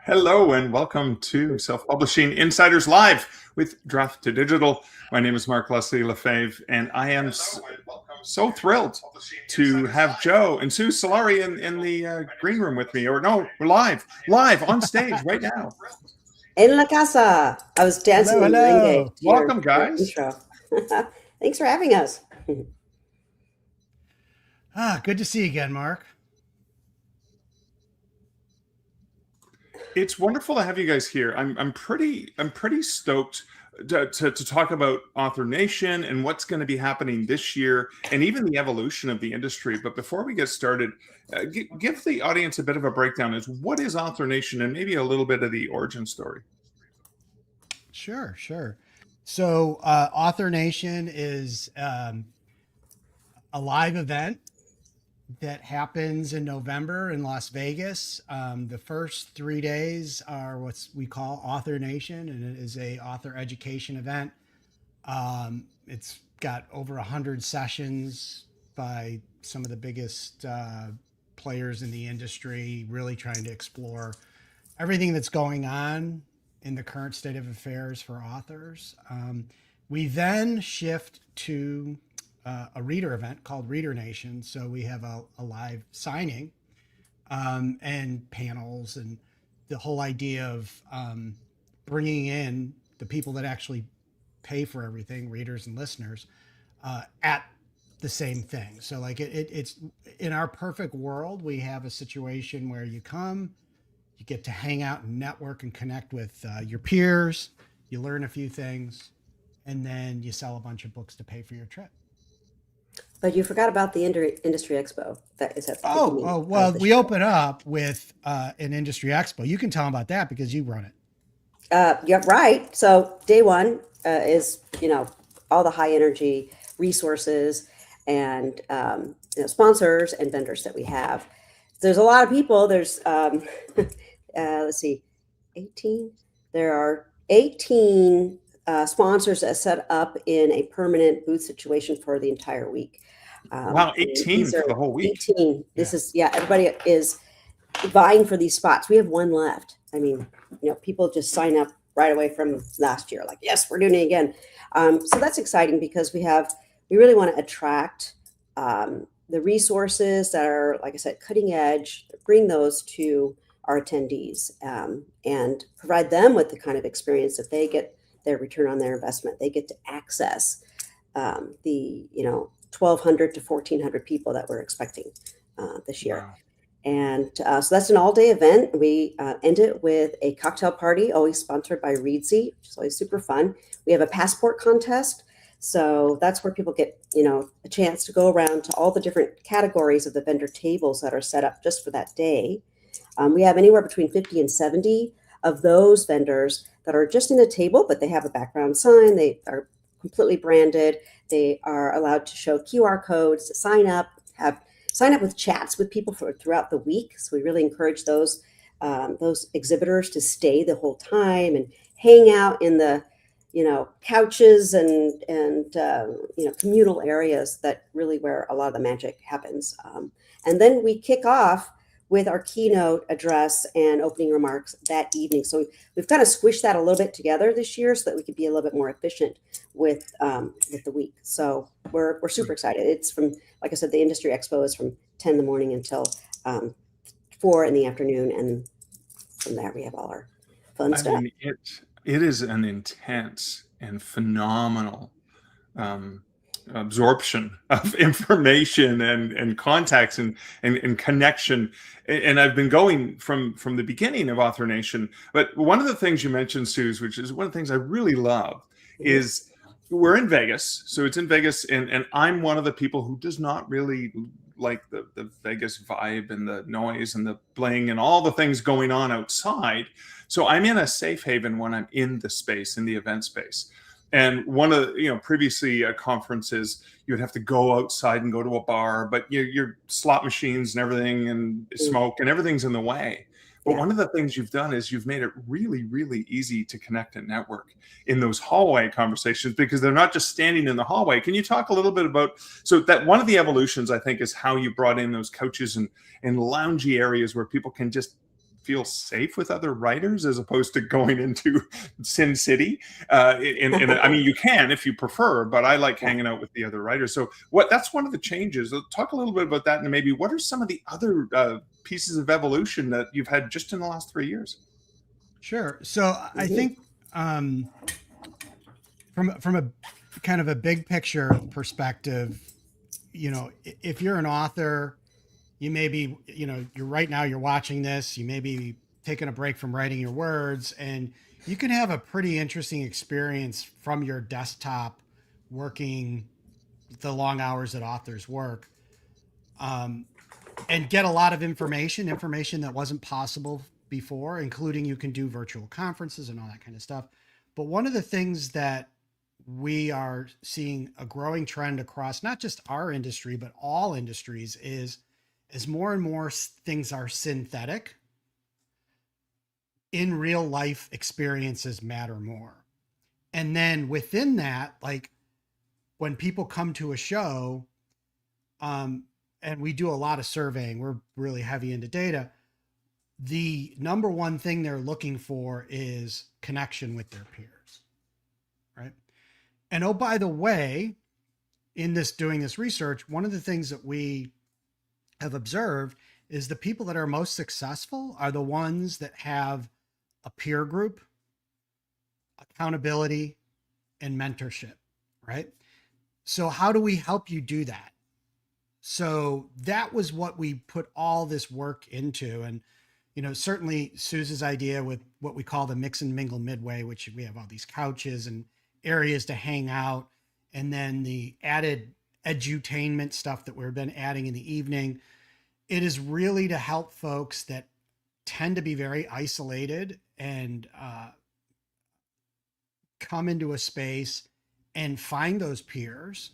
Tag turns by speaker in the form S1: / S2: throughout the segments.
S1: Hello and welcome to Self-Publishing Insiders Live with Draft to Digital. My name is Mark Leslie Lefebvre, and I am so thrilled to have Joe and Sue Solari in the green room with me. Or no, we're live on stage right now.
S2: En la casa. I was dancing
S3: Hello,
S2: the merengue
S3: hello.
S2: to
S1: Welcome,
S2: your
S1: guys.
S2: intro. Thanks for having us.
S3: Good to see you again, Mark.
S1: It's wonderful to have you guys here. I'm pretty stoked to talk about Author Nation and what's going to be happening this year, and even the evolution of the industry. But before we get started, give the audience a bit of a breakdown as what is Author Nation and maybe a little bit of the origin story.
S3: Sure. So, Author Nation is a live event that happens in November in Las Vegas. The first 3 days are what we call Author Nation, and it is a author education event. It's got over 100 sessions by some of the biggest players in the industry, really trying to explore everything that's going on in the current state of affairs for authors. We then shift to a reader event called Reader Nation. So we have a live signing and panels, and the whole idea of bringing in the people that actually pay for everything, readers and listeners, at the same thing. So like it's in our perfect world, we have a situation where you come, you get to hang out and network and connect with your peers, you learn a few things, and then you sell a bunch of books to pay for your trip.
S2: But you forgot about the Industry Expo. That is at the beginning
S3: Well,
S2: of the
S3: we
S2: show.
S3: open up with an industry expo. You can tell them about that because you run it.
S2: You're right. So day one is all the high energy resources and sponsors and vendors that we have. There's a lot of people. There's let's see, 18. There are 18 sponsors that set up in a permanent booth situation for the entire week.
S1: Wow, 18 for the whole week.
S2: 18. This is, everybody is vying for these spots. We have one left. I mean, people just sign up right away from last year, like, yes, we're doing it again. So that's exciting because we really want to attract the resources that are, like I said, cutting edge, bring those to our attendees and provide them with the kind of experience that they get their return on their investment. They get to access the 1,200 to 1,400 people that we're expecting this year.
S1: Wow.
S2: And so that's an all-day event. We end it with a cocktail party, always sponsored by Reedsy, which is always super fun. We have a passport contest. So that's where people get, a chance to go around to all the different categories of the vendor tables that are set up just for that day. We have anywhere between 50 and 70 of those vendors that are just in a table, but they have a background sign. They are completely branded. They are allowed to show QR codes to sign up with chats with people throughout the week. So we really encourage those exhibitors to stay the whole time and hang out in the couches and communal areas that really where a lot of the magic happens. And then we kick off with our keynote address and opening remarks that evening. So we've kind of squished that a little bit together this year so that we could be a little bit more efficient with the week. So we're super excited. It's from, like I said, the Industry Expo is from 10 in the morning until 4 in the afternoon. And from there we have all our fun stuff.
S1: I mean, it is an intense and phenomenal absorption of information and contacts and connection. And I've been going from the beginning of Author Nation. But one of the things you mentioned, Suze, which is one of the things I really love, is we're in Vegas. So it's in Vegas, and I'm one of the people who does not really like the Vegas vibe and the noise and the bling and all the things going on outside. So I'm in a safe haven when I'm in the space, in the event space. And one of previously at conferences, you would have to go outside and go to a bar, but your slot machines and everything and smoke and everything's in the way. But one of the things you've done is you've made it really, really easy to connect and network in those hallway conversations because they're not just standing in the hallway. Can you talk a little bit about, so that one of the evolutions, I think, is how you brought in those couches and loungy areas where people can just feel safe with other writers as opposed to going into Sin City. And I mean, you can if you prefer, but I like
S2: Yeah.
S1: hanging out with the other writers. So that's one of the changes. Talk a little bit about that, and maybe what are some of the other pieces of evolution that you've had just in the last 3 years?
S3: Sure. So I
S2: Mhm.
S3: think from a kind of a big picture perspective, if you're an author, you may be, you're right now you're watching this, you may be taking a break from writing your words, and you can have a pretty interesting experience from your desktop working the long hours that authors work, um, and get a lot of information that wasn't possible before, including you can do virtual conferences and all that kind of stuff. But one of the things that we are seeing a growing trend across not just our industry, but all industries is as more and more things are synthetic, in real life experiences matter more. And then within that, like when people come to a show, um, and we do a lot of surveying, we're really heavy into data. The number one thing they're looking for is connection with their peers, right? And oh, by the way, in this doing this research, one of the things that we have observed is the people that are most successful are the ones that have a peer group, accountability, and mentorship, right? So how do we help you do that? So that was what we put all this work into. And, certainly Suze's idea with what we call the mix and mingle midway, which we have all these couches and areas to hang out. And then the added edutainment stuff that we've been adding in the evening. It is really to help folks that tend to be very isolated and come into a space and find those peers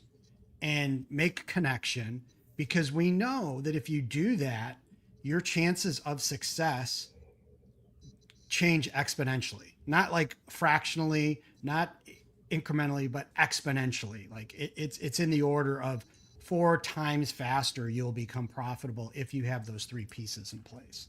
S3: and make connection, because we know that if you do that, your chances of success change exponentially, not like fractionally, not incrementally, but exponentially. Like it's in the order of 4 times faster you'll become profitable if you have those 3 pieces in place.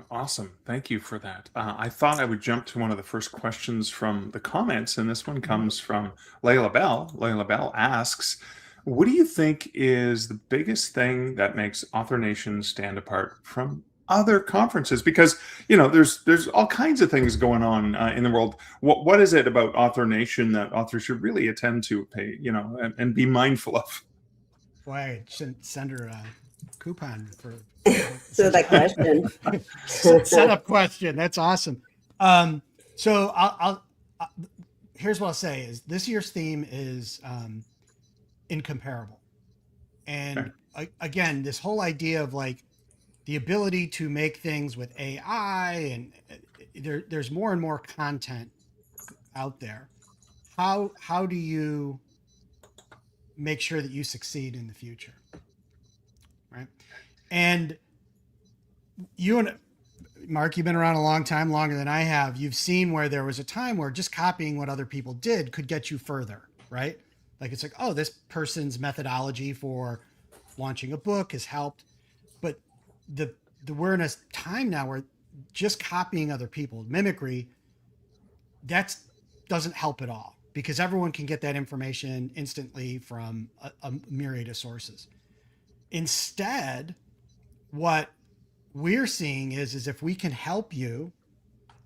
S1: Awesome. Thank you for that. I thought I would jump to one of the first questions from the comments, and this one comes from Layla Bell. Layla Bell asks, what do you think is the biggest thing that makes Author Nation stand apart from other conferences? Because, there's all kinds of things going on in the world. What is it about Author Nation that authors should really attend to, pay, and be mindful of?
S3: Boy, I shouldn't send her a coupon for
S2: So
S3: such
S2: that question.
S3: setup question. That's awesome. So I'll here's what I'll say is this year's theme is incomparable.
S1: Okay.
S3: And again, this whole idea of like the ability to make things with AI, and there's more and more content out there. How do you make sure that you succeed in the future, right? And you and Mark, you've been around a long time, longer than I have. You've seen where there was a time where just copying what other people did could get you further, right? Like it's like, oh, this person's methodology for launching a book has helped, but the we're in a time now where just copying other people, mimicry, that doesn't help at all, because everyone can get that information instantly from a myriad of sources. Instead, what we're seeing is if we can help you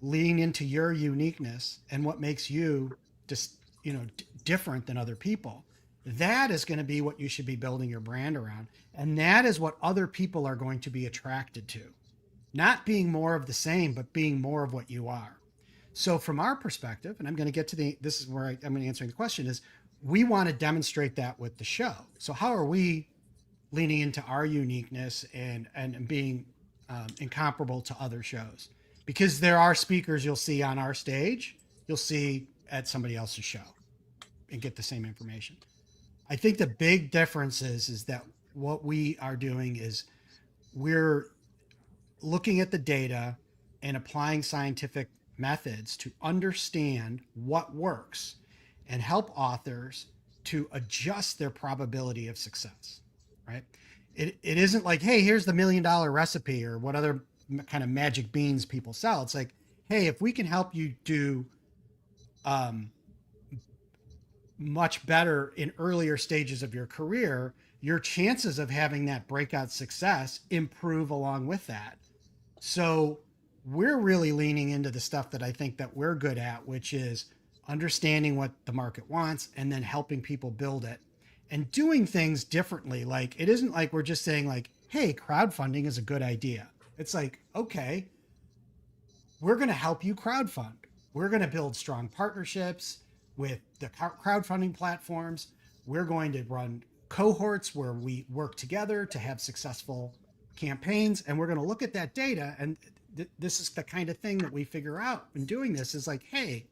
S3: lean into your uniqueness and what makes you just different than other people, that is going to be what you should be building your brand around, and that is what other people are going to be attracted to, not being more of the same, but being more of what you are. So from our perspective, and I'm going to get to this is where I'm going to answer the question, is we want to demonstrate that with the show. So how are we leaning into our uniqueness and being incomparable to other shows? Because there are speakers you'll see on our stage, you'll see at somebody else's show and get the same information. I think the big difference is that what we are doing is we're looking at the data and applying scientific methods to understand what works and help authors to adjust their probability of success, right? it isn't like, hey, here's the $1 million recipe or what other kind of magic beans people sell. It's like, hey, if we can help you do much better in earlier stages of your career, your chances of having that breakout success improve along with that. So we're really leaning into the stuff that I think that we're good at, which is understanding what the market wants and then helping people build it and doing things differently. Like, it isn't like we're just saying like, hey, crowdfunding is a good idea. It's like, okay, we're going to help you crowdfund. We're going to build strong partnerships with the crowdfunding platforms. We're going to run cohorts where we work together to have successful campaigns. And we're going to look at that data. And this is the kind of thing that we figure out in doing this is like, hey,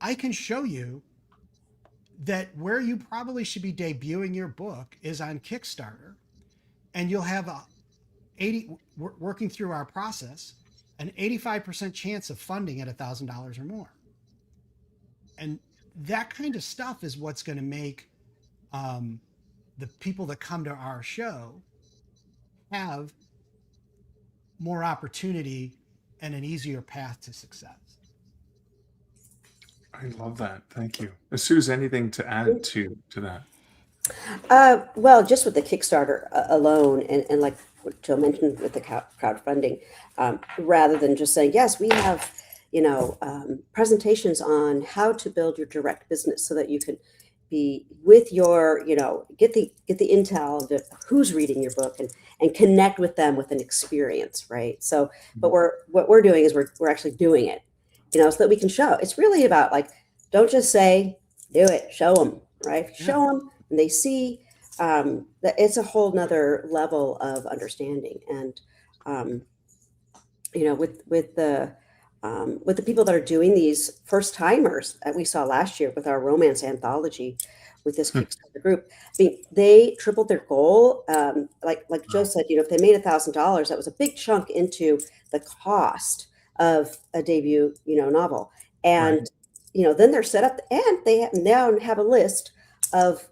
S3: I can show you that where you probably should be debuting your book is on Kickstarter. And you'll have working through our process, an 85% chance of funding at $1,000 or more. And that kind of stuff is what's going to make the people that come to our show have more opportunity and an easier path to success.
S1: I love that. Thank you. Suze, anything to add to that?
S2: Well, just with the Kickstarter alone, and like what Joe mentioned with the crowdfunding, rather than just saying, yes, we have, presentations on how to build your direct business so that you can be with your, get the intel of who's reading your book and connect with them with an experience, right? So, but what we're doing is we're actually doing it, so that we can show. It's really about like, don't just say, do it, show them, right?
S3: Yeah.
S2: Show them, and they see that it's a whole nother level of understanding. And with the people that are doing these first timers that we saw last year with our romance anthology with this Kickstarter group, I mean, they tripled their goal. Like Joe said, if they made $1,000, that was a big chunk into the cost of a debut, novel. And,
S1: Right.
S2: then they're set up and they now have a list of,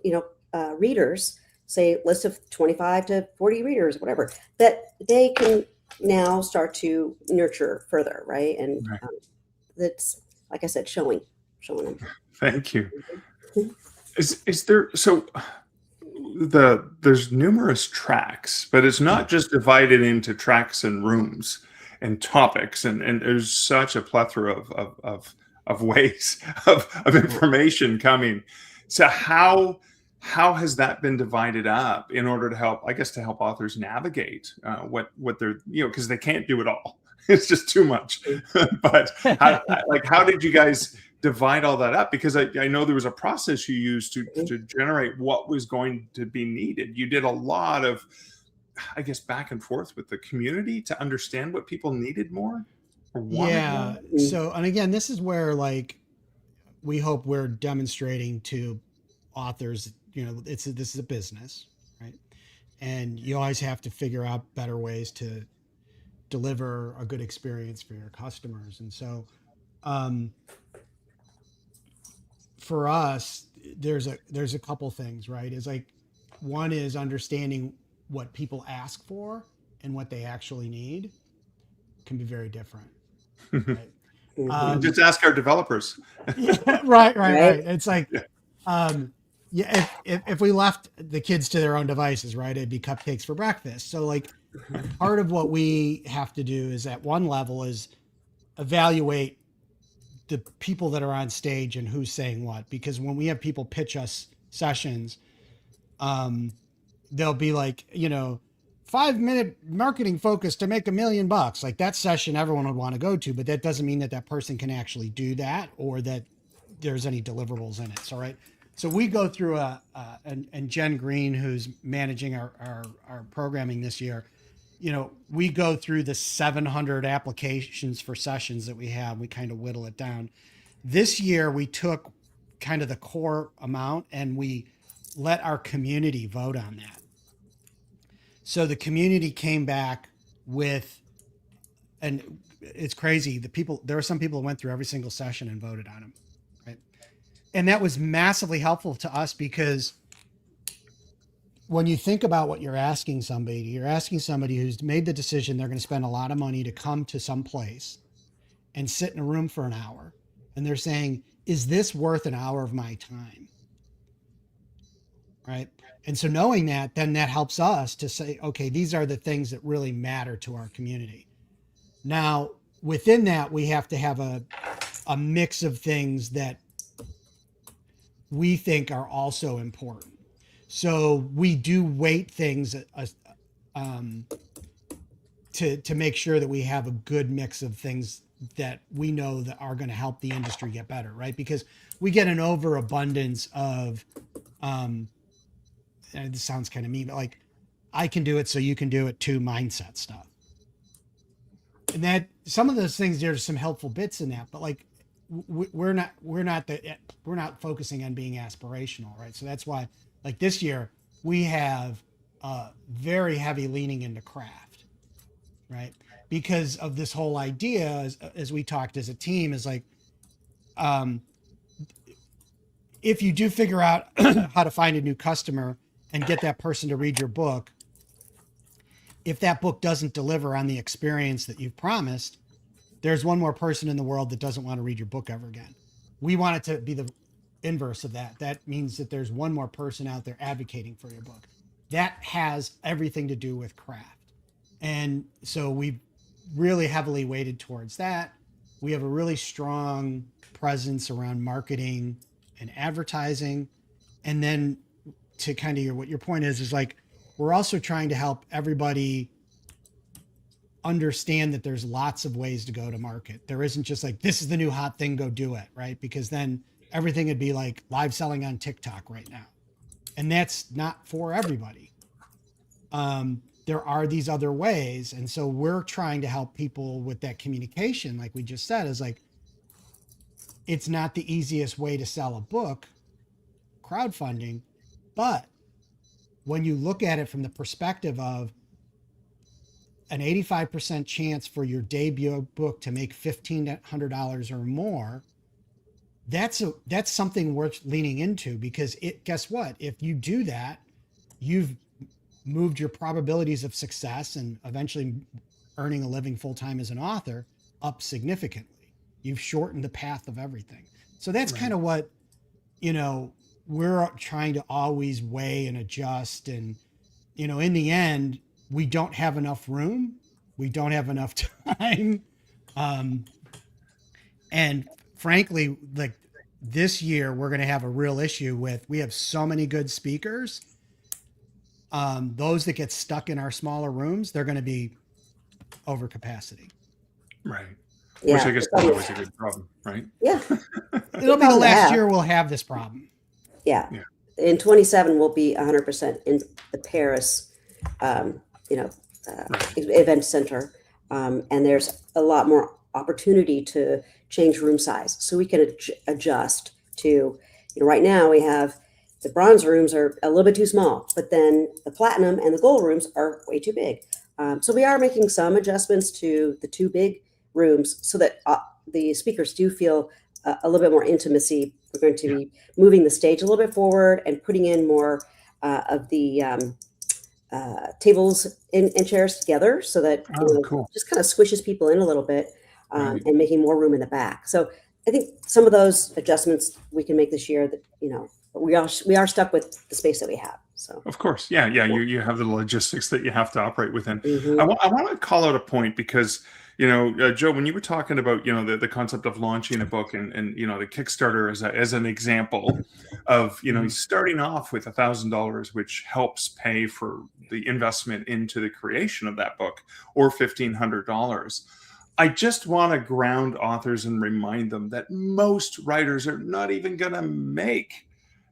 S2: readers, say list of 25 to 40 readers, whatever, that they can now start to nurture further. Right. And
S1: Right.
S2: that's, like I said, showing them.
S1: Thank you. Is there, so there's numerous tracks, but it's not just divided into tracks and rooms and topics, and there's such a plethora of ways of information coming. So how has that been divided up in order to help, I guess, to help authors navigate what they're, because they can't do it all. It's just too much. But how did you guys divide all that up? Because I know there was a process you used to generate what was going to be needed. You did a lot of, I guess, back and forth with the community to understand what people needed more or wanted more.
S3: So, and again, this is where we hope we're demonstrating to authors, this is a business, right? And you always have to figure out better ways to deliver a good experience for your customers. And so, for us, there's a couple things, right? Is like, one is understanding what people ask for and what they actually need can be very different. Right?
S1: Just ask our developers.
S3: Yeah, right. It's like, if we left the kids to their own devices, right, it'd be cupcakes for breakfast. So like, part of what we have to do is at one level is evaluate the people that are on stage and who's saying what, because when we have people pitch us sessions, they'll be like, 5-minute marketing focus to make $1 million. Like, that session everyone would want to go to, but that doesn't mean that person can actually do that or that there's any deliverables in it. So, right. So we go through and Jen Green, who's managing our programming this year, we go through the 700 applications for sessions that we have. We kind of whittle it down. This year, we took kind of the core amount and we let our community vote on that. So the community came back with, and it's crazy. There were some people who went through every single session and voted on them. Right. And that was massively helpful to us because when you think about what you're asking somebody who's made the decision they're going to spend a lot of money to come to some place and sit in a room for an hour. And they're saying, is this worth an hour of my time? Right. And so knowing that, then that helps us to say, okay, these are the things that really matter to our community. Now, within that, we have to have a mix of things that we think are also important. So we do weight things to make sure that we have a good mix of things that we know that are going to help the industry get better, right? Because we get an overabundance of, and this sounds kind of mean, but like, I can do it, so you can do it too mindset stuff. And that some of those things, there's some helpful bits in that, but like, we're not focusing on being aspirational, right? So that's why, like this year, we have very heavy leaning into craft, right? Because of this whole idea, as we talked as a team, is like, if you do figure out how to find a new customer and get that person to read your book, if that book doesn't deliver on the experience that you've promised, there's one more person in the world that doesn't want to read your book ever again. We want it to be the inverse of that. That means that there's one more person out there advocating for your book. That has everything to do with craft. And so we really heavily weighted towards that. We have a really strong presence around marketing and advertising. And then to kind of what your point is like, we're also trying to help everybody understand that there's lots of ways to go to market. There isn't just like, this is the new hot thing, go do it, right? Because then everything would be like live selling on TikTok right now. And that's not for everybody. There are these other ways. And so we're trying to help people with that communication. Like we just said, is like, it's not the easiest way to sell a book, crowdfunding, but when you look at it from the perspective of an 85% chance for your debut book to make $1,500 or more, that's something worth leaning into, because guess what? If you do that, you've moved your probabilities of success and eventually earning a living full-time as an author up significantly. You've shortened the path of everything. So that's kind of what, we're trying to always weigh and adjust. And, in the end, we don't have enough room. We don't have enough time. And frankly, like this year, we're going to have a real issue with, we have so many good speakers. Those that get stuck in our smaller rooms, they're going to be over capacity.
S1: Right.
S2: Yeah.
S1: Which I guess is always a good problem, right?
S2: Yeah.
S3: It'll be the last year we'll have this problem.
S2: Yeah. In 27, we'll be 100% in the Paris, event center. And there's a lot more opportunity to change room size. So we can adjust to, right now we have the bronze rooms are a little bit too small, but then the platinum and the gold rooms are way too big. So we are making some adjustments to the two big rooms so that the speakers do feel a little bit more intimacy. We're going to be moving the stage a little bit forward and putting in more of the tables and chairs together so that
S1: cool.
S2: just kind of squishes people in a little bit and making more room in the back. So I think some of those adjustments we can make this year that, we are stuck with the space that we have. So
S1: of course, yeah. You have the logistics that you have to operate within. I want to call out a point because Joe, when you were talking about the concept of launching a book and the Kickstarter as an example of starting off with $1,000, which helps pay for the investment into the creation of that book, or $1,500. I just want to ground authors and remind them that most writers are not even going to make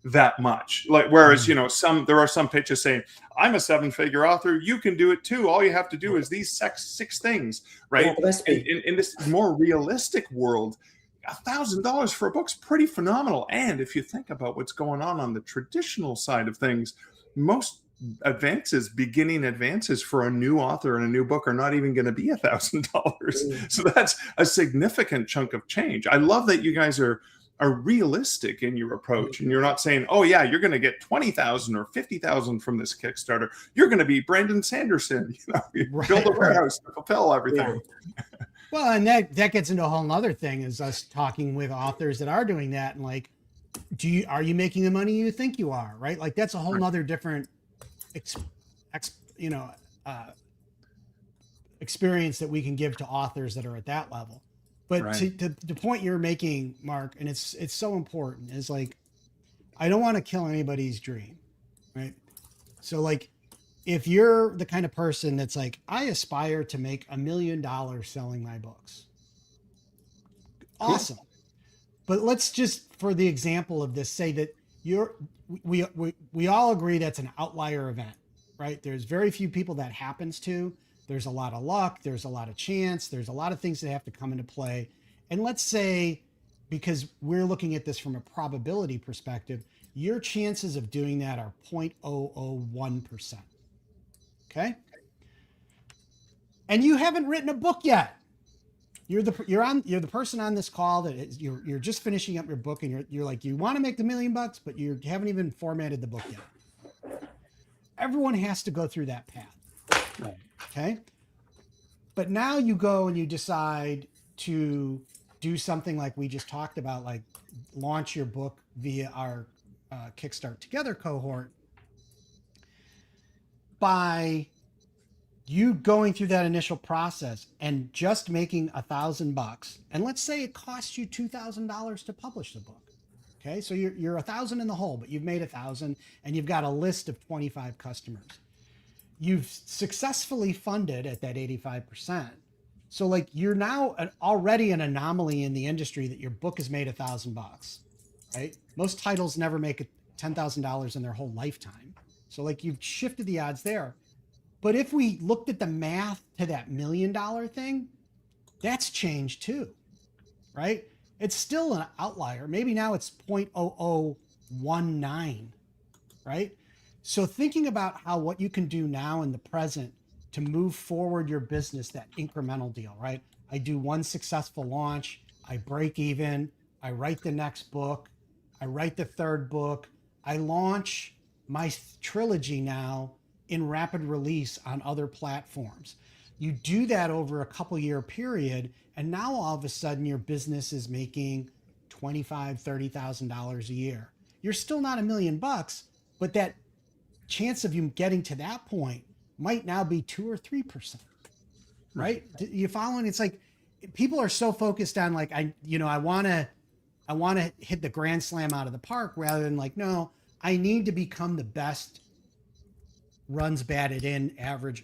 S1: that much. Like, whereas, there are some pitches saying, I'm a 7-figure author, you can do it too. All you have to do is these six things, right? In this more realistic world, $1,000 for a book's pretty phenomenal. And if you think about what's going on the traditional side of things, most beginning advances for a new author and a new book are not even going to be $1,000. So that's a significant chunk of change. I love that you guys are are realistic in your approach, and you're not saying, oh yeah, you're going to get 20,000 or 50,000 from this Kickstarter. You're going to be Brandon Sanderson, you build a warehouse to fulfill everything.
S2: Yeah.
S3: Well, and that gets into a whole nother thing, is us talking with authors that are doing that, and like, are you making the money you think you are, right? Like that's a whole nother different experience that we can give to authors that are at that level. But to the point you're making, Mark, and it's so important, is like, I don't want to kill anybody's dream, right? So like, if you're the kind of person that's like, I aspire to make $1 million selling my books, awesome. But let's just, for the example of this, say that we all agree that's an outlier event, right? There's very few people that happens to. There's a lot of luck. There's a lot of chance. There's a lot of things that have to come into play. And let's say, because we're looking at this from a probability perspective, your chances of doing that are 0.001%. Okay. And you haven't written a book yet. You're the person on this call that is, you're just finishing up your book, and you're like, you want to make the $1 million, but you haven't even formatted the book yet. Everyone has to go through that path.
S1: Right.
S3: Okay. But now you go and you decide to do something like we just talked about, like launch your book via our Kickstart Together cohort. By you going through that initial process and just making $1,000, and let's say it costs you $2,000 to publish the book. Okay, so you're 1,000 in the hole, but you've made 1,000, and you've got a list of 25 customers. You've successfully funded at that 85%. So like, you're now already an anomaly in the industry that your book has made $1,000, right? Most titles never make $10,000 in their whole lifetime. So like, you've shifted the odds there. But if we looked at the math to that $1 million thing, that's changed too, right? It's still an outlier. Maybe now it's 0.0019, right? So thinking about what you can do now in the present to move forward your business, that incremental deal, right? I do one successful launch, I break even, I write the next book, I write the third book, I launch my trilogy now in rapid release on other platforms. You do that over a couple year period, and now all of a sudden your business is making $25,000, $30,000 a year. You're still not $1 million, but that chance of you getting to that point might now be 2 or 3%, right? You following? It's like, people are so focused on like, I want to hit the grand slam out of the park, rather than like, no, I need to become the best runs batted in average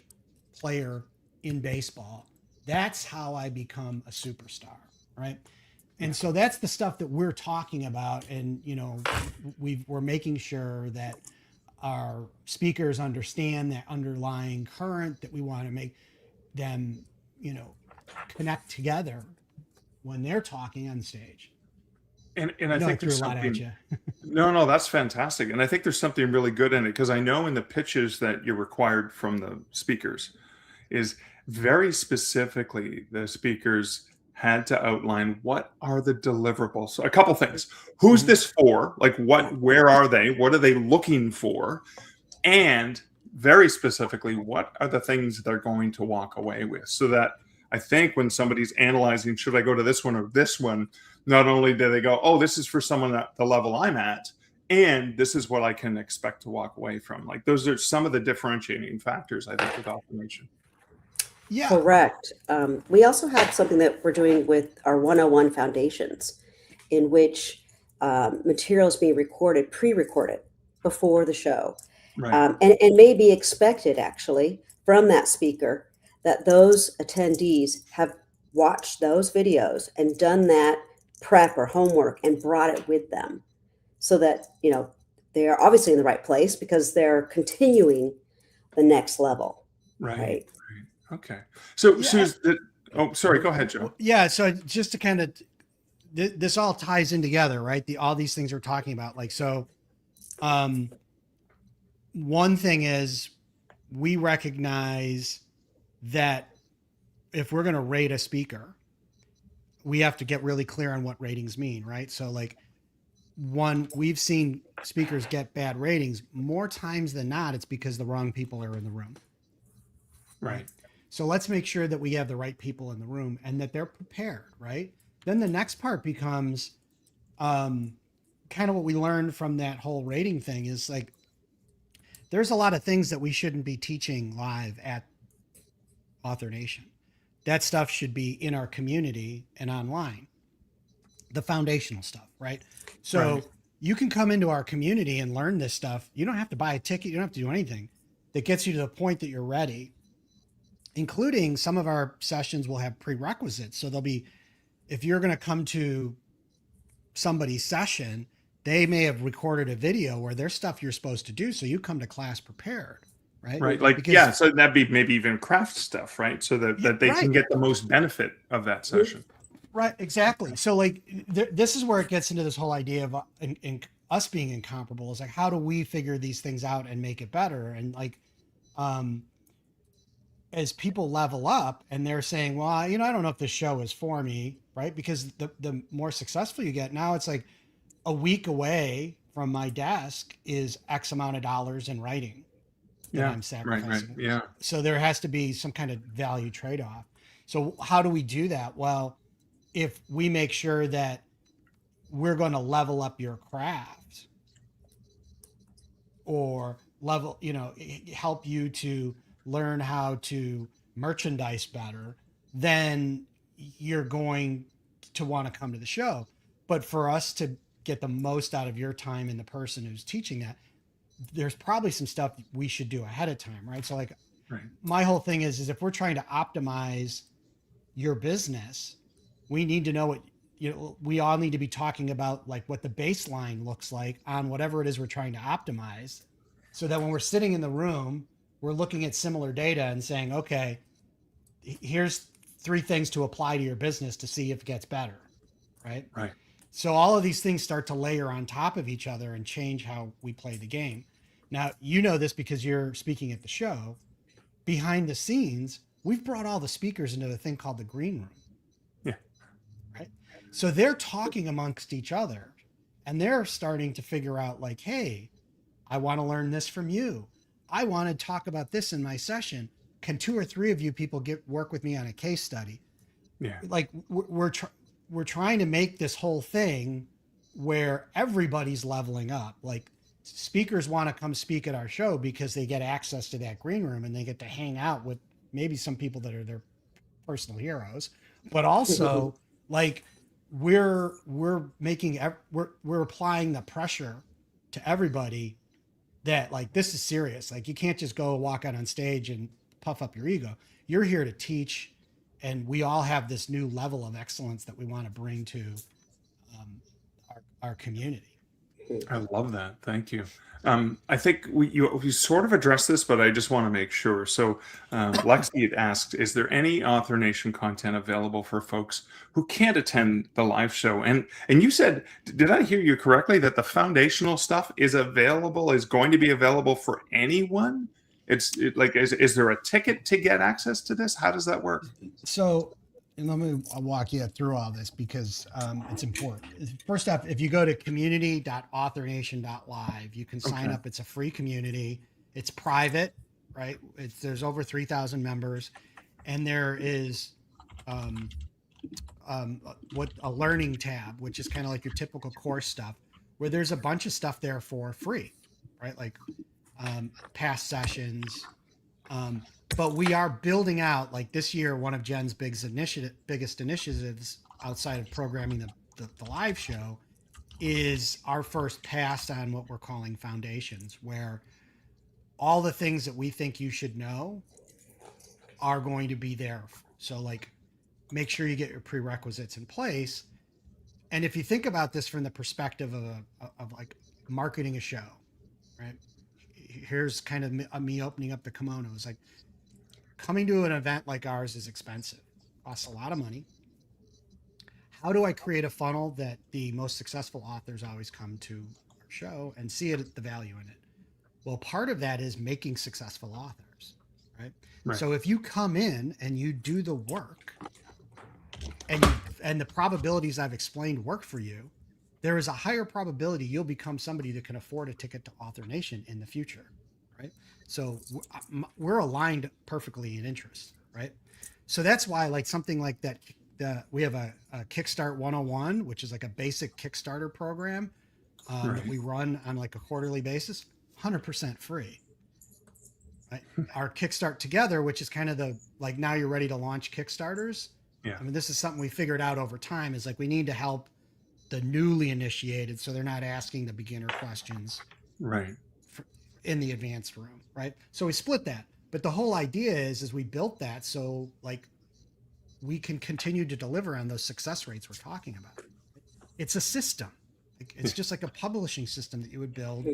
S3: player in baseball. That's how I become a superstar, right? And so that's the stuff that we're talking about. And, we're making sure that our speakers understand that underlying current, that we want to make them, connect together when they're talking on stage.
S1: And I think there's
S3: a lot at
S1: something.
S3: you.
S1: No, that's fantastic. And I think there's something really good in it, because I know in the pitches that you're required from the speakers is very specifically the speakers had to outline what are the deliverables. So a couple things. Who's this for? Like where are they? What are they looking for? And very specifically, what are the things they're going to walk away with? So that I think when somebody's analyzing, should I go to this one or this one? Not only do they go, oh, this is for someone at the level I'm at, and this is what I can expect to walk away from. Like, those are some of the differentiating factors, I think, with automation.
S3: Yeah.
S2: Correct. We also have something that we're doing with our 101 foundations, in which material is being pre-recorded before the show.
S1: Right.
S2: And may be expected, actually, from that speaker, that those attendees have watched those videos and done that prep or homework and brought it with them, so that they are obviously in the right place, because they're continuing the next level. Right.
S1: Okay. So
S3: Yeah.
S1: Suze, oh, sorry, go ahead, Joe.
S3: Yeah. So just to kind of, this all ties in together, right? All these things we're talking about. Like, so one thing is, we recognize that if we're going to rate a speaker, we have to get really clear on what ratings mean, right? So like we've seen speakers get bad ratings more times than not. It's because the wrong people are in the room.
S1: Right.
S3: So let's make sure that we have the right people in the room and that they're prepared, right? Then the next part becomes kind of what we learned from that whole rating thing is like, there's a lot of things that we shouldn't be teaching live at Author Nation. That stuff should be in our community and online, the foundational stuff, right? So
S1: Right.
S3: you can come into our community and learn this stuff. You don't have to buy a ticket. You don't have to do anything that gets you to the point that you're ready, including some of our sessions will have prerequisites. So there'll be, if you're going to come to somebody's session, they may have recorded a video where there's stuff you're supposed to do. So you come to class prepared, right?
S1: Right. Like,
S3: Because,
S1: yeah. So that'd be maybe even craft stuff, right? So that they
S3: right,
S1: can get the most benefit of that session.
S3: right, exactly. So like this is where it gets into this whole idea of in us being incomparable is like, how do we figure these things out and make it better? And like, as people level up and they're saying, well, I don't know if this show is for me, right? Because the more successful you get, now it's like a week away from my desk is X amount of dollars in writing that I'm
S1: Right.
S3: sacrificing.
S1: Right. Yeah.
S3: So there has to be some kind of value trade-off. So how do we do that? Well, if we make sure that we're going to level up your craft or help you to learn how to merchandise better, then you're going to want to come to the show. But for us to get the most out of your time and the person who's teaching that, there's probably some stuff we should do ahead of time, right? So like
S1: Right.
S3: my whole thing is if we're trying to optimize your business, we need to know what, we all need to be talking about like what the baseline looks like on whatever it is we're trying to optimize, so that when we're sitting in the room, we're looking at similar data and saying, okay, here's 3 things to apply to your business to see if it gets better, right?
S1: Right.
S3: So all of these things start to layer on top of each other and change how we play the game. Now, you know this because you're speaking at the show. Behind the scenes, we've brought all the speakers into a thing called the green room.
S1: Yeah.
S3: Right. So they're talking amongst each other and they're starting to figure out like, hey, I want to learn this from you. I want to talk about this in my session. Can 2 or 3 of you people work with me on a case study?
S1: Yeah.
S3: Like we're trying to make this whole thing where everybody's leveling up. Like speakers want to come speak at our show because they get access to that green room and they get to hang out with maybe some people that are their personal heroes, but also like we're applying the pressure to everybody that like, this is serious. Like you can't just go walk out on stage and puff up your ego. You're here to teach. And we all have this new level of excellence that we want to bring to our community.
S1: I love that. Thank you. I think we sort of addressed this, but I just want to make sure. So Lexi had asked, is there any Author Nation content available for folks who can't attend the live show? And you said, did I hear you correctly, that the foundational stuff is going to be available for anyone? Is there a ticket to get access to this? How does that work?
S3: So, and I'll walk you through all this because it's important. First off, if you go to community.authornation.live, you can sign up. It's a free community. It's private, right? There's over 3,000 members, and there is a learning tab, which is kind of like your typical course stuff, where there's a bunch of stuff there for free, right? Like past sessions. But we are building out, like this year, one of Jen's biggest initiatives outside of programming the live show is our first pass on what we're calling foundations, where all the things that we think you should know are going to be there. So like, make sure you get your prerequisites in place. And if you think about this from the perspective of like marketing a show, right? Here's kind of me opening up the kimonos. Like coming to an event like ours is expensive, costs a lot of money. How do I create a funnel that the most successful authors always come to our show and see the value in it? Well, part of that is making successful authors, right? So if you come in and you do the work and you and the probabilities I've explained work for you, there is a higher probability you'll become somebody that can afford a ticket to Author Nation in the future, right? So we're aligned perfectly in interest, right? So that's why, like, something like that, we have a Kickstart 101, which is like a basic Kickstarter program that we run on like a quarterly basis, 100% free. Right? Our Kickstart Together, which is kind of the, like, now you're ready to launch Kickstarters.
S1: Yeah.
S3: I mean, this is something we figured out over time, is like, we need to help the newly initiated so they're not asking the beginner questions
S1: Right.
S3: in the advanced room, right? So we split that. But the whole idea is we built that so, like, we can continue to deliver on those success rates we're talking about. It's a system. It's just like a publishing system that you would build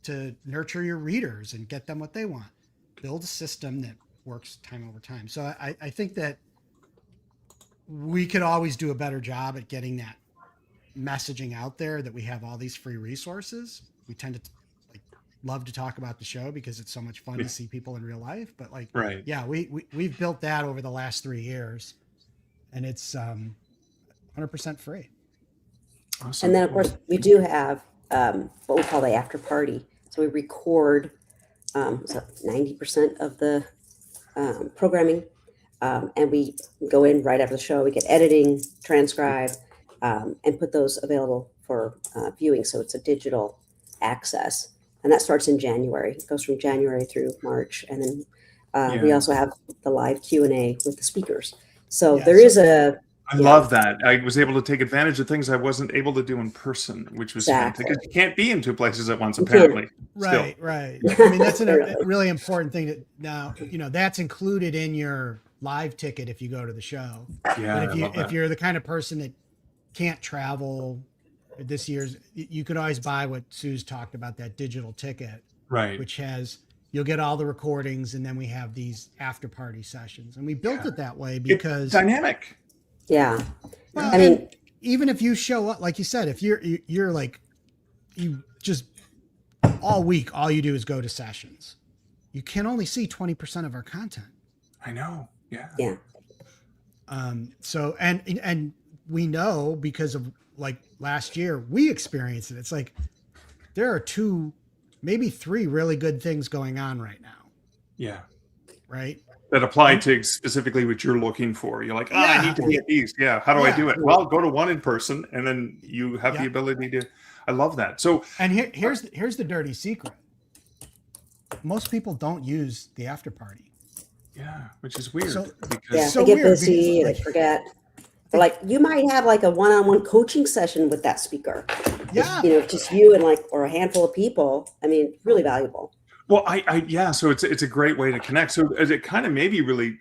S3: to nurture your readers and get them what they want. Build a system that works time over time. So I think that we could always do a better job at getting that messaging out there, that we have all these free resources. We tend to like love to talk about the show because it's so much fun to see people in real life. But like, yeah, we've built that over the last 3 years, and it's 100% free.
S2: Awesome. And then of course we do have what we call the after party. So we record 90% of the programming, and we go in right after the show. We get editing, transcribe, and put those available for viewing. So it's a digital access, and that starts in January. It goes from January through March, and then we also have the live Q&A with the speakers. So there is a.
S1: I love that. I was able to take advantage of things I wasn't able to do in person, which was fantastic. Because you can't be in two places at once, apparently.
S3: Right. I mean, that's a really important thing. That now, that's included in your live ticket if you go to the show.
S1: Yeah,
S3: but if you're the kind of person that can't travel this year's, you could always buy what Sue's talked about, that digital ticket,
S1: right?
S3: Which you'll get all the recordings, and then we have these after party sessions, and we built it that way because
S1: it's dynamic.
S2: Yeah.
S3: Well, I mean, even if you show up, like you said, if you're like, you just all week, all you do is go to sessions, you can only see 20% of our content.
S1: I know. Yeah.
S2: Yeah.
S3: So, and we know, because of, like, last year we experienced it. It's like, there are 2, maybe 3 really good things going on right now.
S1: Yeah.
S3: Right.
S1: That apply to specifically what you're looking for. You're like, I need to get these. Yeah. How do I do it? Well, go to one in person, and then you have the ability to. I love that. So,
S3: and here's the dirty secret. Most people don't use the after party.
S1: Yeah, which is weird.
S2: They get busy, they forget. Or like, you might have like a one-on-one coaching session with that speaker.
S3: Yeah.
S2: Just you and or a handful of people. I mean, really valuable.
S1: Well, so it's a great way to connect. So it kind of maybe really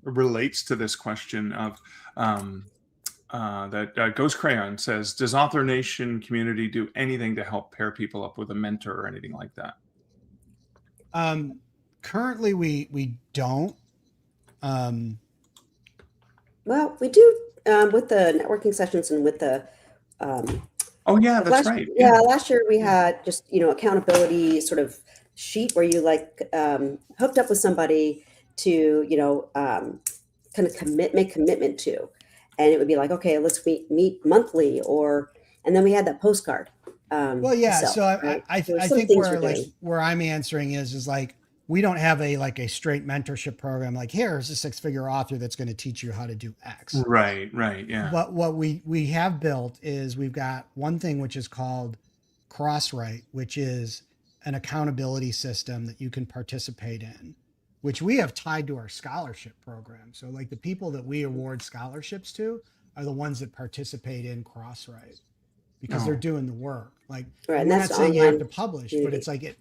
S1: relates to this question of that Ghost Crayon says, does Author Nation community do anything to help pair people up with a mentor or anything like that?
S3: Currently we don't.
S2: Well, we do with the networking sessions and with the
S1: oh yeah, that's right.
S2: Yeah, last year we had just accountability sort of sheet where you hooked up with somebody to kind of make commitment to, and it would be like, okay, let's meet monthly, and then we had that postcard.
S3: Well, yeah. I think where I'm answering is like, we don't have a straight mentorship program. Like, here's a 6-figure author that's going to teach you how to do X.
S1: Right. Yeah.
S3: But what we have built is we've got one thing which is called Crosswrite, which is an accountability system that you can participate in, which we have tied to our scholarship program. So like, the people that we award scholarships to are the ones that participate in Crosswrite, because they're doing the work. Like, we're not saying you have to publish, but it's like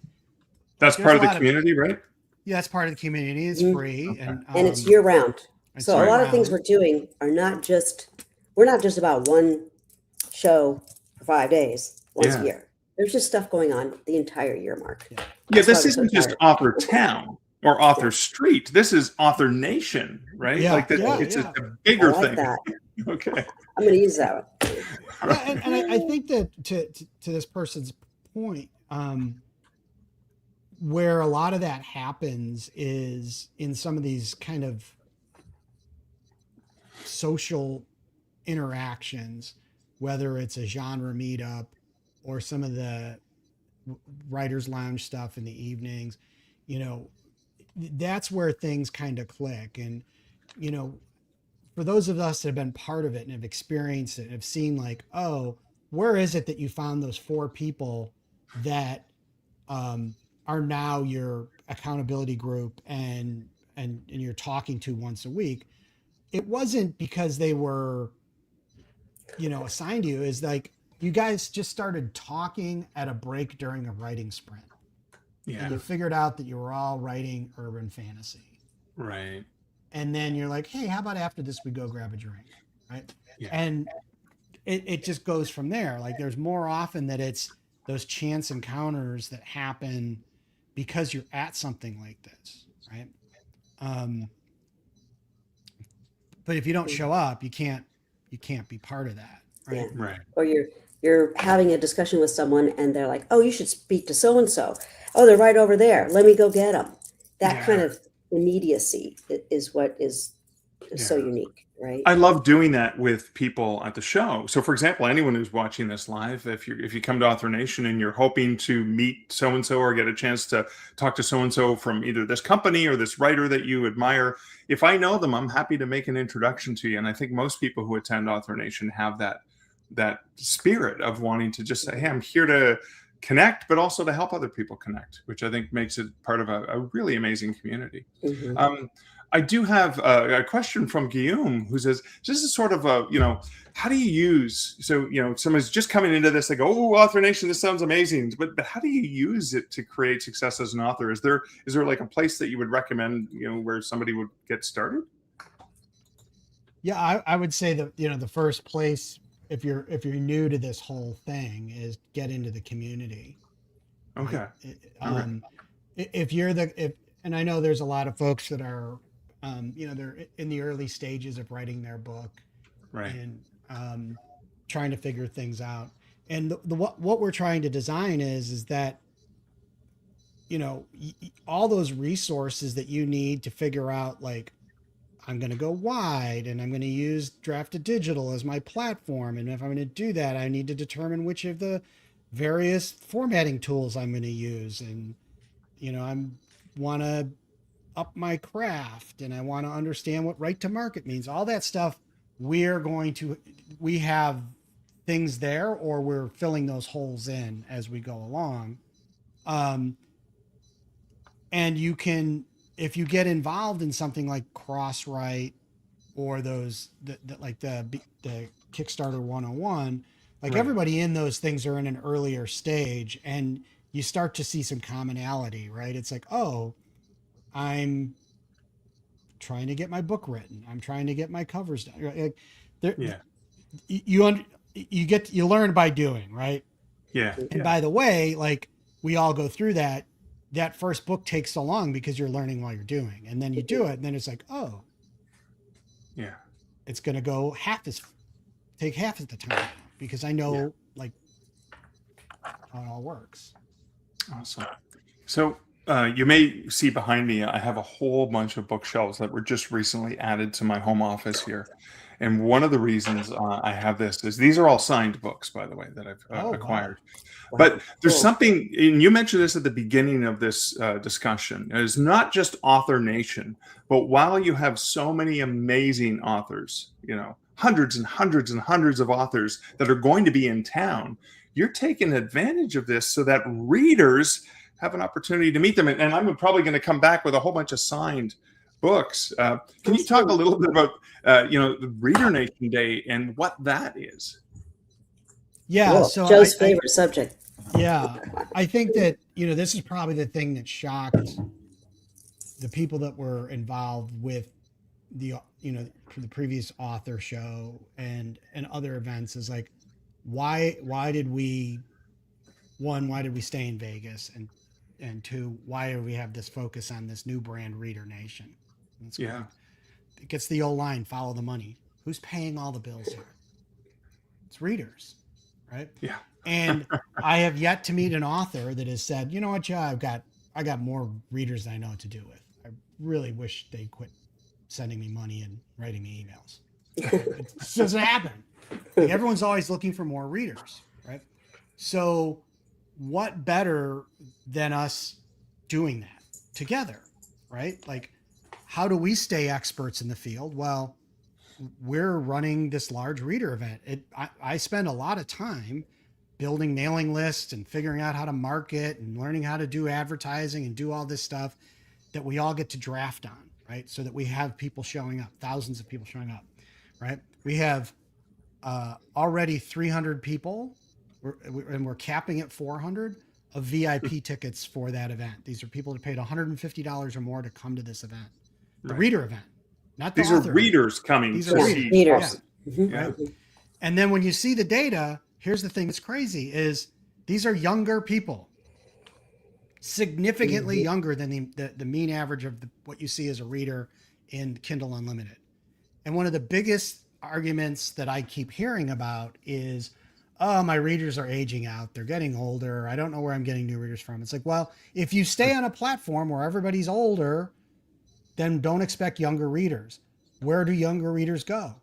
S1: that's part of the community, right?
S3: Yeah, that's part of the community. It's free.
S1: Okay.
S2: And it's year round. So a lot of things we're doing are we're not just about one show for 5 days once a year. There's just stuff going on the entire year, Mark.
S1: Yeah, this isn't just Author Town or Author Street. This is Author Nation, right?
S3: Yeah,
S1: it's a bigger thing.
S2: That.
S1: Okay.
S2: I'm going to use that one.
S3: Yeah, and I think that to this person's point, where a lot of that happens is in some of these kind of social interactions, whether it's a genre meetup or some of the writers lounge stuff in the evenings, you know, that's where things kind of click. And, you know, for those of us that have been part of it and have experienced it and have seen like, oh, where is it that you found those four people that are now your accountability group and you're talking to once a week? It wasn't because they were, you know, assigned to you. Is like you guys just started talking at a break during a writing sprint, and
S1: Yeah.
S3: you figured out that you were all writing urban fantasy.
S1: Right.
S3: And then you're like, hey, how about after this we go grab a drink, right?
S1: Yeah.
S3: And it just goes from there. Like there's more often that it's those chance encounters that happen because you're at something like this, right? Um, but if you don't show up, you can't be part of that,
S2: Yeah.
S3: right?
S1: Right.
S2: Or you're having a discussion with someone and they're like, oh, you should speak to so and so. Oh, they're right over there. Let me go get them. That
S3: Yeah.
S2: kind of immediacy is what is so
S1: Yeah.
S2: unique, right?
S1: I love doing that with people at the show. So, for example, anyone who's watching this live, if you come to Author Nation and you're hoping to meet so and so or get a chance to talk to so and so from either this company or this writer that you admire, if I know them, I'm happy to make an introduction to you. And I think most people who attend Author Nation have that spirit of wanting to just say, "Hey, I'm here to connect, but also to help other people connect," which I think makes it part of a really amazing community.
S2: Mhm.
S1: I do have a question from Guillaume who says, this is sort of a, how do you use, so, someone's just coming into this, they go, oh, Author Nation, this sounds amazing. But how do you use it to create success as an author? Is there like a place that you would recommend, where somebody would get started?
S3: Yeah, I would say that, the first place, if you're new to this whole thing, is get into the community.
S1: Okay.
S3: Right?
S1: All right.
S3: If you're and I know there's a lot of folks that are, they're in the early stages of writing their book,
S1: Right.
S3: and trying to figure things out. And what we're trying to design is that, all those resources that you need to figure out, like, I'm going to go wide and I'm going to use Drafted Digital as my platform. And if I'm going to do that, I need to determine which of the various formatting tools I'm going to use. And, I want to up my craft and I want to understand what right to market means. All that stuff, we have things there, or we're filling those holes in as we go along. And you can, if you get involved in something like Crosswrite or those like the Kickstarter 101, like
S1: Right.
S3: everybody in those things are in an earlier stage, and you start to see some commonality, right? It's like, oh, I'm trying to get my book written. I'm trying to get my covers done. Like,
S1: Yeah.
S3: you learn by doing, right?
S1: Yeah.
S3: And by the way, like, we all go through that. That first book takes so long because you're learning while you're doing, and then you do it, and then it's like, oh,
S1: Yeah.
S3: it's going to take half of the time now, because I know like how it all works.
S1: Awesome. So you may see behind me, I have a whole bunch of bookshelves that were just recently added to my home office here. And one of the reasons I have this is these are all signed books, by the way, that I've
S3: Oh, wow.
S1: acquired.
S2: Wow.
S1: But there's
S2: Cool.
S1: something, and you mentioned this at the beginning of this discussion. It's not just Author Nation, but while you have so many amazing authors, hundreds and hundreds and hundreds of authors that are going to be in town, you're taking advantage of this so that readers have an opportunity to meet them. And I'm probably going to come back with a whole bunch of signed books. Can you talk a little bit about, the Reader Nation Day and what that is?
S3: Yeah.
S2: Cool.
S3: So
S2: Joe's favorite subject.
S3: yeah, I think that, this is probably the thing that shocked the people that were involved with the, for the previous author show and other events, is like, why did we stay in Vegas, and two, why do we have this focus on this new brand, Reader Nation?
S1: Yeah.
S3: It gets the old line, follow the money. Who's paying all the bills here? It's readers, right?
S1: Yeah.
S3: And I have yet to meet an author that has said, you know what, Joe, I got more readers than I know what to do with. I really wish they quit sending me money and writing me emails. It just doesn't happen. Like, everyone's always looking for more readers, right? So what better than us doing that together, right? Like, how do we stay experts in the field? Well, we're running this large reader event. I spend a lot of time building mailing lists and figuring out how to market and learning how to do advertising and do all this stuff that we all get to draft on, right? So that we have people showing up, thousands of people showing up, right? We have already 300 people, and we're capping at 400 of VIP tickets for that event. These are people that paid $150 or more to come to this event, the reader event, not the
S1: These are
S3: author
S1: readers
S3: event.
S1: coming
S3: These
S1: to
S3: are
S1: see.
S2: readers.
S1: Yeah.
S3: And then when you see the data, here's the thing that's crazy is these are younger people, significantly younger than the mean average of what you see as a reader in Kindle Unlimited. And one of the biggest arguments that I keep hearing about is, oh, my readers are aging out. They're getting older. I don't know where I'm getting new readers from. It's like, well, if you stay on a platform where everybody's older, then don't expect younger readers. Where do younger readers go?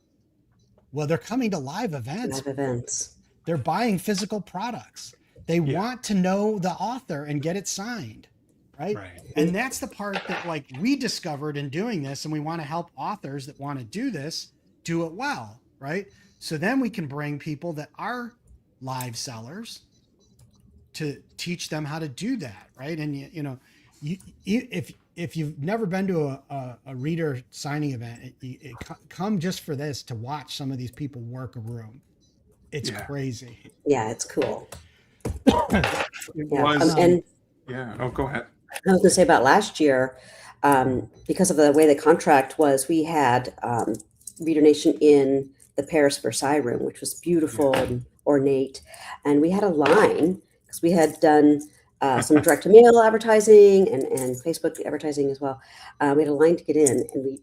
S3: Well, they're coming to live events.
S2: Live events.
S3: They're buying physical products. They want to know the author and get it signed, right? And that's the part that, like, we discovered in doing this, and we want to help authors that want to do this do it well, right? So then we can bring people that are live sellers to teach them how to do that, right? And if you've never been to a reader signing event, come just for this, to watch some of these people work a room. It's crazy.
S2: Yeah, it's cool.
S1: It was.
S2: And
S1: Oh, go ahead.
S2: I was going to say about last year, because of the way the contract was, we had Reader Nation in the Paris Versailles room, which was beautiful and ornate. And we had a line because we had done some direct to mail advertising and Facebook advertising as well. We had a line to get in, and we,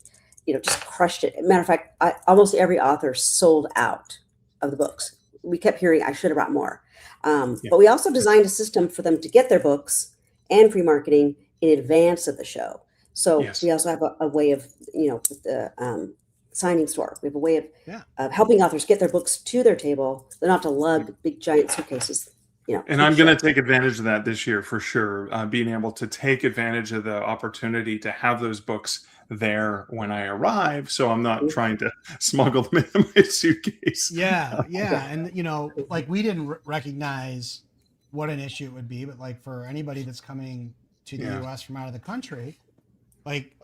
S2: just crushed it. Matter of fact, almost every author sold out of the books. We kept hearing, I should have brought more. But we also designed a system for them to get their books and free marketing in advance of the show. So we also have a way of, with the signing store, we have a way of helping authors get their books to their table. They don't have to lug big giant suitcases.
S1: And I'm going to take advantage of that this year for sure. Being able to take advantage of the opportunity to have those books there when I arrive, so I'm not trying to smuggle them into my suitcase.
S3: And like, we didn't recognize what an issue it would be, but like, for anybody that's coming to the US from out of the country, like,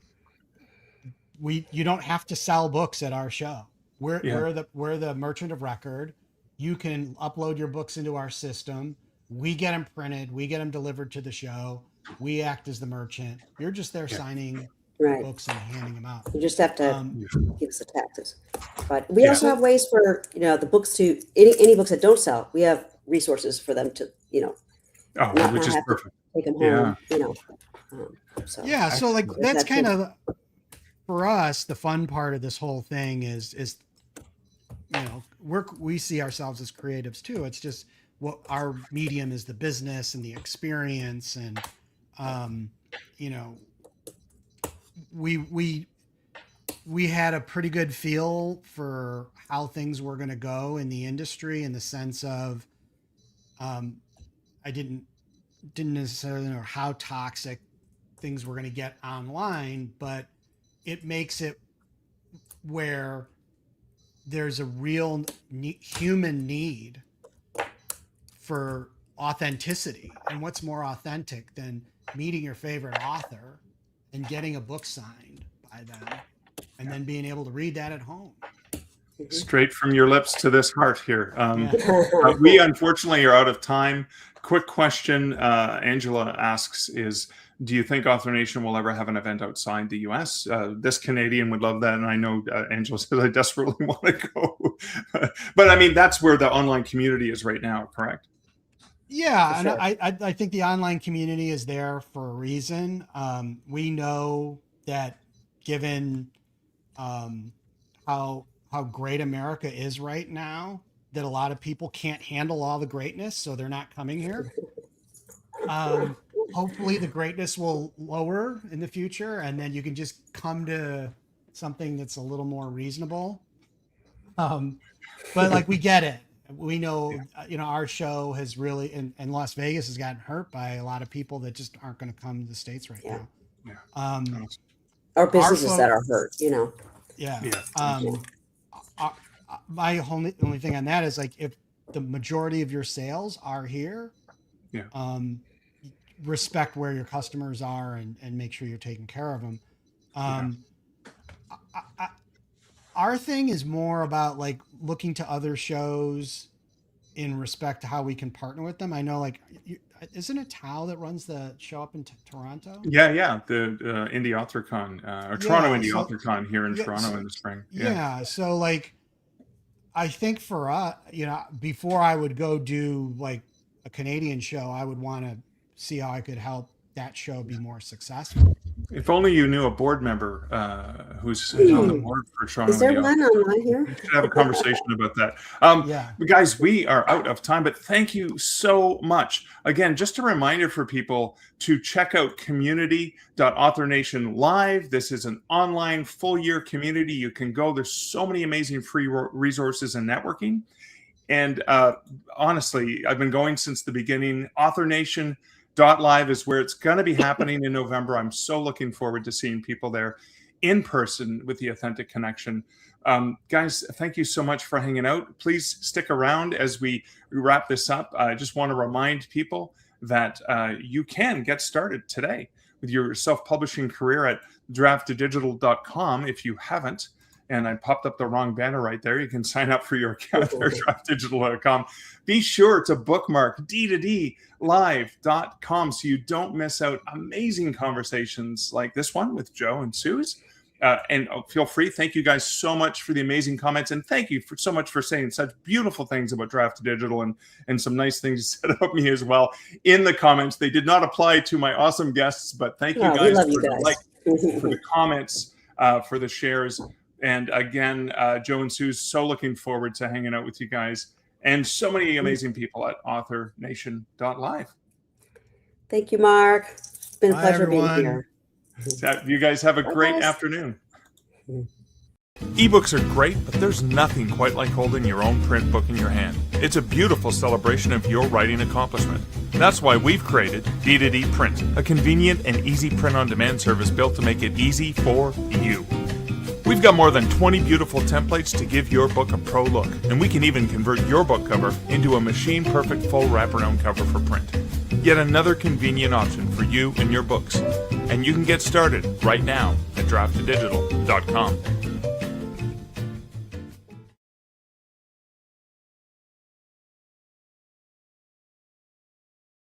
S3: you don't have to sell books at our show. We're the merchant of record. You can upload your books into our system. We get them printed. We get them delivered to the show. We act as the merchant. You're just there signing books and handing them out.
S2: You just have to give us the taxes. But we also have ways for, the books to, any books that don't sell, we have resources for them to,
S1: which is perfect.
S2: Take them home,
S3: so like, that's kind of, for us, the fun part of this whole thing is we see ourselves as creatives too. It's just what our medium is, the business and the experience. And, we had a pretty good feel for how things were going to go in the industry, in the sense of, I didn't necessarily know how toxic things were going to get online, but it makes it where there's a real human need for authenticity. And what's more authentic than meeting your favorite author and getting a book signed by them, and then being able to read that at home?
S1: Straight from your lips to this heart here. We unfortunately are out of time. Quick question Angela asks is, do you think Author Nation will ever have an event outside the US? This Canadian would love that. And I know Angela says I desperately want to go. But I mean, that's where the online community is right now, correct?
S3: Yeah. Sure. And I think the online community is there for a reason. We know that given how great America is right now, that a lot of people can't handle all the greatness, so they're not coming here. Hopefully the greatness will lower in the future, and then you can just come to something that's a little more reasonable. But like, we get it. We know, our show has really, and Las Vegas has gotten hurt by a lot of people that just aren't going to come to the States right
S2: Yeah.
S3: now.
S1: Yeah.
S3: Um,
S2: Or businesses
S3: Our
S2: that are hurt,
S3: yeah.
S1: Yeah.
S3: Uh, my only thing on that is, like, if the majority of your sales are here,
S1: Yeah.
S3: respect where your customers are and make sure you're taking care of them. Our thing is more about, like, looking to other shows in respect to how we can partner with them. I know, like, isn't it Tao that runs the show up in Toronto?
S1: Yeah. The Indie AuthorCon, or Toronto Indie
S3: so
S1: AuthorCon here in
S3: yeah,
S1: Toronto
S3: so,
S1: in the spring.
S3: yeah. So, like, I think for us, before I would go do like a Canadian show, I would want to see how I could help that show be more successful.
S1: If only you knew a board member who's on the board for Toronto
S2: Is there
S1: Indie
S2: one online here?
S1: We should have a conversation about that.
S3: Yeah.
S1: Guys, we are out of time, but thank you so much. Again, just a reminder for people to check out community.authornation live. This is an online full year community. You can go. There's so many amazing free resources and networking. And honestly, I've been going since the beginning. AuthorNation.live is where it's going to be happening in November. I'm so looking forward to seeing people there in person with the authentic connection. Guys, thank you so much for hanging out. Please stick around as we wrap this up. I just want to remind people that you can get started today with your self-publishing career at draftdigital.com if you haven't. And I popped up the wrong banner right there. You can sign up for your account there, draftdigital.com. Be sure to bookmark d2dlive.com so you don't miss out amazing conversations like this one with Joe and Suze. And feel free. Thank you guys so much for the amazing comments. And thank you so much for saying such beautiful things about Draft Digital and some nice things you said about me as well in the comments. They did not apply to my awesome guests, but thank you guys for the for the comments, for the shares. And again, Joe and Suze, so looking forward to hanging out with you guys and so many amazing people at AuthorNation.live.
S2: Thank you, Mark. It's been a pleasure
S3: everyone.
S2: being here.
S1: You guys have a great afternoon. Ebooks are great, but there's nothing quite like holding your own print book in your hand. It's a beautiful celebration of your writing accomplishment. That's why we've created D2D Print, a convenient and easy print-on-demand service built to make it easy for you. We've got more than 20 beautiful templates to give your book a pro look, and we can even convert your book cover into a machine-perfect full wraparound cover for print. Yet another convenient option for you and your books. And you can get started right now at draftdigital.com.